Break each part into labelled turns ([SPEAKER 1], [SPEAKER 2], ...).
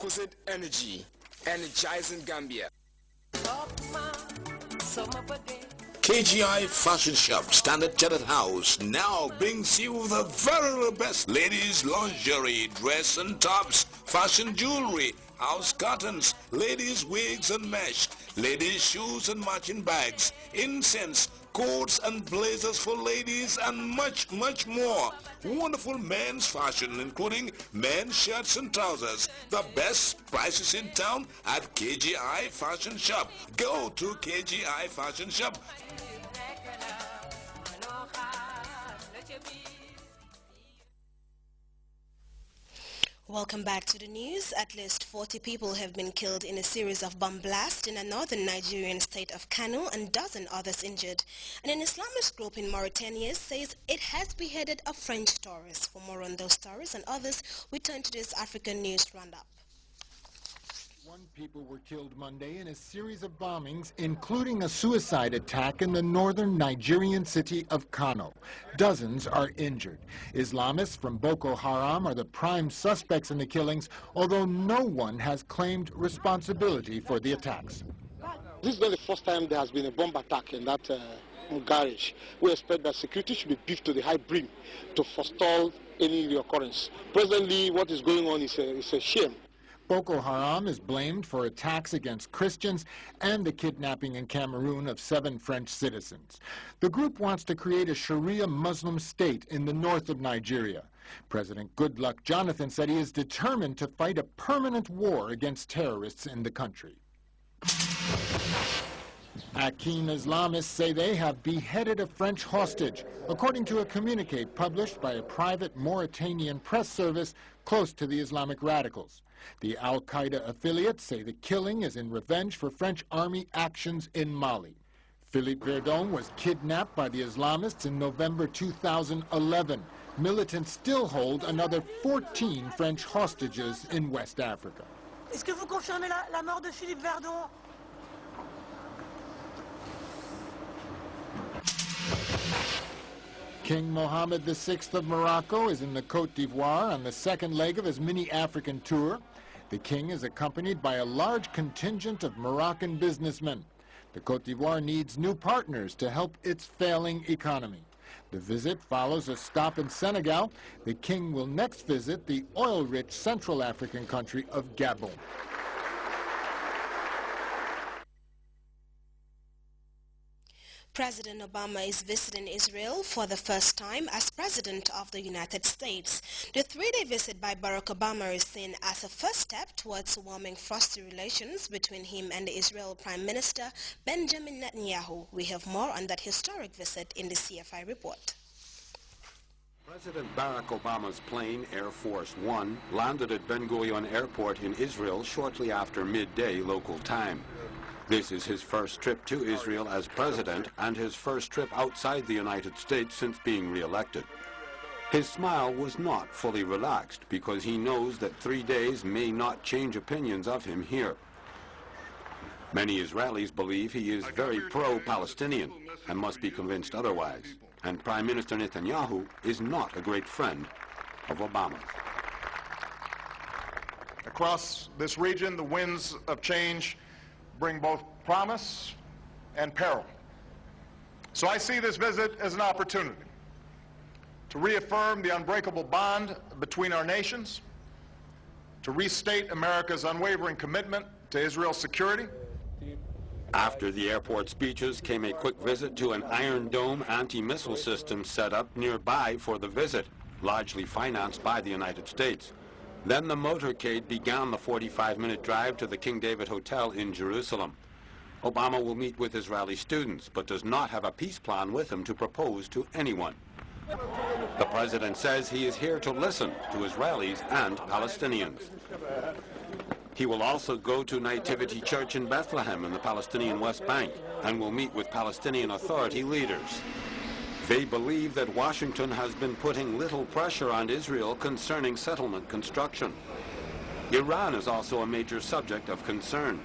[SPEAKER 1] requisite energy, energizing Gambia.
[SPEAKER 2] KGI Fashion Shop, Standard Chartered House, now brings you the very best ladies' lingerie, dress and tops, fashion jewelry, house curtains, ladies' wigs and mesh, ladies' shoes and matching bags, incense, coats and blazers for ladies, and much, much more. Wonderful men's fashion, including men's shirts and trousers. The best prices in town at KGI Fashion Shop. Go to KGI Fashion Shop.
[SPEAKER 3] Welcome back to the news. At least 40 people have been killed in a series of bomb blasts in a northern Nigerian state of Kano and a dozen others injured. And an Islamist group in Mauritania says it has beheaded a French tourist. For more on those stories and others, we turn to this African News Roundup.
[SPEAKER 4] 1 people were killed Monday in a series of bombings, including a suicide attack in the northern Nigerian city of Kano. Dozens are injured. Islamists from Boko Haram are the prime suspects in the killings, although no one has claimed responsibility for the attacks.
[SPEAKER 5] This is not the first time there has been a bomb attack in that garage. We expect that security should be beefed to the high brim to forestall any reoccurrence. Presently, what is going on is a shame.
[SPEAKER 4] Boko Haram is blamed for attacks against Christians and the kidnapping in Cameroon of 7 French citizens. The group wants to create a Sharia Muslim state in the north of Nigeria. President Goodluck Jonathan said he is determined to fight a permanent war against terrorists in the country. Akin Islamists say they have beheaded a French hostage, according to a communique published by a private Mauritanian press service close to the Islamic radicals. The Al-Qaeda affiliates say the killing is in revenge for French army actions in Mali. Philippe Verdon was kidnapped by the Islamists in November 2011. Militants still hold another 14 French hostages in West Africa.
[SPEAKER 6] Est-ce que vous confirmez la mort de Philippe Verdon?
[SPEAKER 4] King Mohammed VI of Morocco is in the Côte d'Ivoire on the second leg of his mini-African tour. The king is accompanied by a large contingent of Moroccan businessmen. The Côte d'Ivoire needs new partners to help its failing economy. The visit follows a stop in Senegal. The king will next visit the oil-rich Central African country of Gabon.
[SPEAKER 3] President Obama is visiting Israel for the first time as President of the United States. The 3-day visit by Barack Obama is seen as a first step towards warming frosty relations between him and the Israel Prime Minister Benjamin Netanyahu. We have more on that historic visit in the CFI report.
[SPEAKER 7] President Barack Obama's plane, Air Force One, landed at Ben Gurion Airport in Israel shortly after midday local time. This is his first trip to Israel as president and his first trip outside the United States since being re-elected. His smile was not fully relaxed because he knows that 3 days may not change opinions of him here. Many Israelis believe he is very pro-Palestinian and must be convinced otherwise. And Prime Minister Netanyahu is not a great friend of Obama.
[SPEAKER 8] Across this region, the winds of change bring both promise and peril. So I see this visit as an opportunity to reaffirm the unbreakable bond between our nations, to restate America's unwavering commitment to Israel's security.
[SPEAKER 7] After the airport speeches came a quick visit to an Iron Dome anti-missile system set up nearby for the visit, largely financed by the United States. Then the motorcade began the 45-minute drive to the King David Hotel in Jerusalem. Obama will meet with Israeli students, but does not have a peace plan with him to propose to anyone. The president says he is here to listen to Israelis and Palestinians. He will also go to Nativity Church in Bethlehem in the Palestinian West Bank and will meet with Palestinian Authority leaders. They believe that Washington has been putting little pressure on Israel concerning settlement construction. Iran is also a major subject of concern.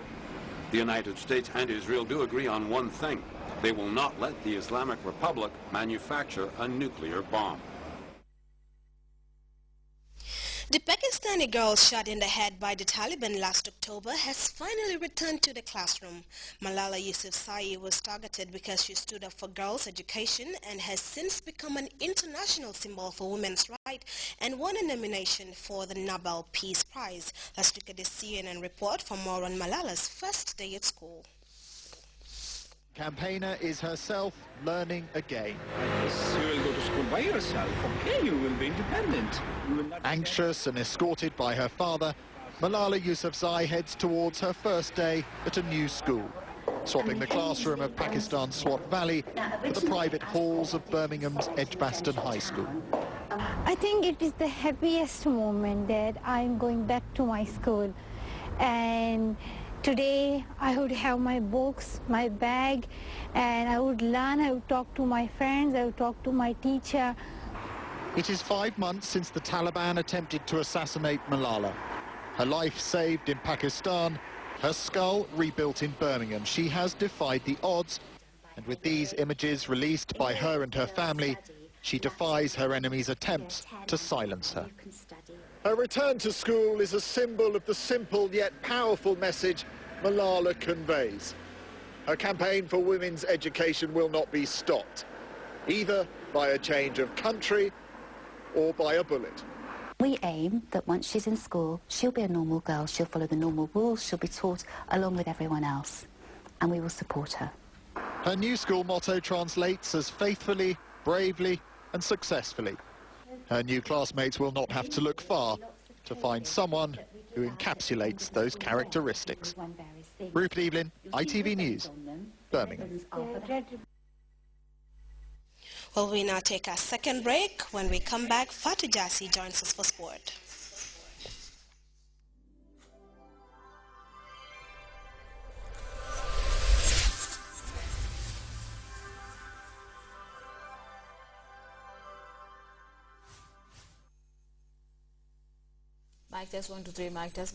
[SPEAKER 7] The United States and Israel do agree on one thing. They will not let the Islamic Republic manufacture a nuclear bomb.
[SPEAKER 3] The Pakistani girl shot in the head by the Taliban last October has finally returned to the classroom. Malala Yousafzai was targeted because she stood up for girls' education and has since become an international symbol for women's rights and won a nomination for the Nobel Peace Prize. Let's look at the CNN report for more on Malala's first day at school.
[SPEAKER 9] Campaigner is herself learning again.
[SPEAKER 10] You will go to school by yourself, okay? You will be independent.
[SPEAKER 9] Anxious and escorted by her father, Malala Yousafzai heads towards her first day at a new school, swapping the classroom of Pakistan's Swat Valley for the private halls of Birmingham's Edgbaston High School.
[SPEAKER 11] I think it is the happiest moment that I'm going back to my school, and today I would have my books, my bag, and I would learn, I would talk to my friends, I would talk to my teacher.
[SPEAKER 9] It is 5 months since the Taliban attempted to assassinate Malala. Her life saved in Pakistan, her skull rebuilt in Birmingham. She has defied the odds, and with these images released by her and her family, she defies her enemies' attempts to silence her. Her return to school is a symbol of the simple yet powerful message Malala conveys. Her campaign for women's education will not be stopped, either by a change of country or by a bullet.
[SPEAKER 12] We aim that once she's in school, she'll be a normal girl, she'll follow the normal rules, she'll be taught along with everyone else, and we will support her.
[SPEAKER 9] Her new school motto translates as faithfully, bravely and successfully. Her new classmates will not have to look far to find someone who encapsulates those characteristics. Rupert Evelyn, ITV News, Birmingham.
[SPEAKER 3] Well, we now take our second break. When we come back, Fatou Jassi joins us for sport.
[SPEAKER 13] Mic test 1, 2, 3, mic test.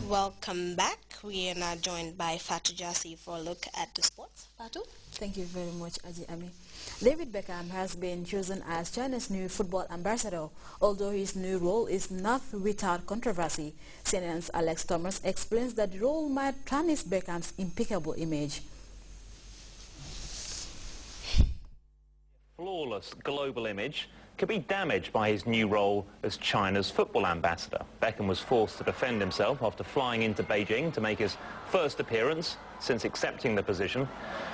[SPEAKER 3] Welcome back. We are now joined by Fatou Jassi for a look at the sports. Fatou?
[SPEAKER 13] Thank you very much, Aji Ami. David Beckham has been chosen as China's new football ambassador, although his new role is not without controversy. CNN's Alex Thomas explains that the role might tarnish Beckham's impeccable image.
[SPEAKER 14] Flawless global image could be damaged by his new role as China's football ambassador. Beckham was forced to defend himself after flying into Beijing to make his first appearance since accepting the position.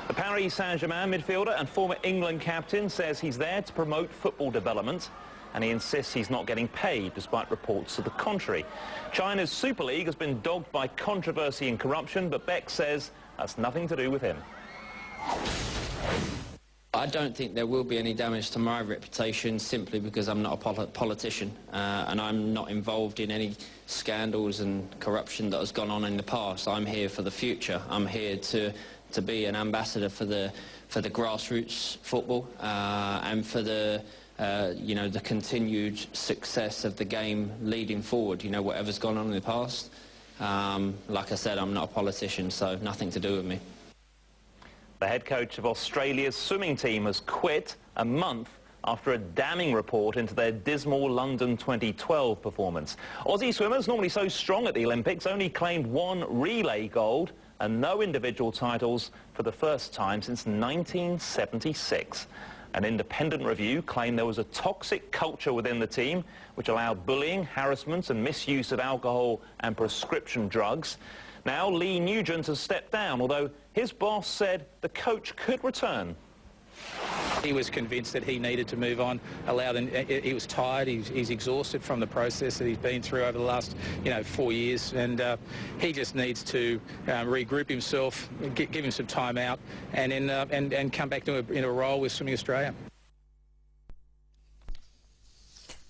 [SPEAKER 14] The Paris Saint-Germain midfielder and former England captain says he's there to promote football development, and he insists he's not getting paid despite reports to the contrary. China's Super League has been dogged by controversy and corruption, but Beck says that's nothing to do with him.
[SPEAKER 15] I don't think there will be any damage to my reputation simply because I'm not a politician and I'm not involved in any scandals and corruption that has gone on in the past. I'm here for the future. I'm here to be an ambassador for the grassroots football and for the the continued success of the game leading forward. Whatever's gone on in the past. Like I said, I'm not a politician, so nothing to do with me.
[SPEAKER 14] The head coach of Australia's swimming team has quit a month after a damning report into their dismal London 2012 performance. Aussie swimmers, normally so strong at the Olympics, only claimed 1 relay gold and no individual titles for the first time since 1976. An independent review claimed there was a toxic culture within the team which allowed bullying, harassment and misuse of alcohol and prescription drugs. Now Lee Nugent has stepped down, although his boss said the coach could return.
[SPEAKER 16] He was convinced that he needed to move on, he was tired, he's exhausted from the process that he's been through over the last 4 years, and he just needs to regroup himself, give him some time out, and come back in a role with Swimming Australia.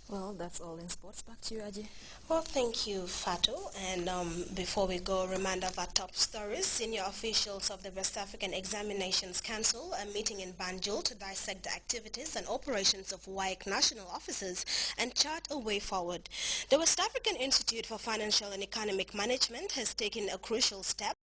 [SPEAKER 13] Well, that's all in sports. Back to you, Aji.
[SPEAKER 3] Well, thank you, Fatou. And before we go, a reminder of our top stories. Senior officials of the West African Examinations Council are meeting in Banjul to dissect the activities and operations of WAEC national officers and chart a way forward. The West African Institute for Financial and Economic Management has taken a crucial step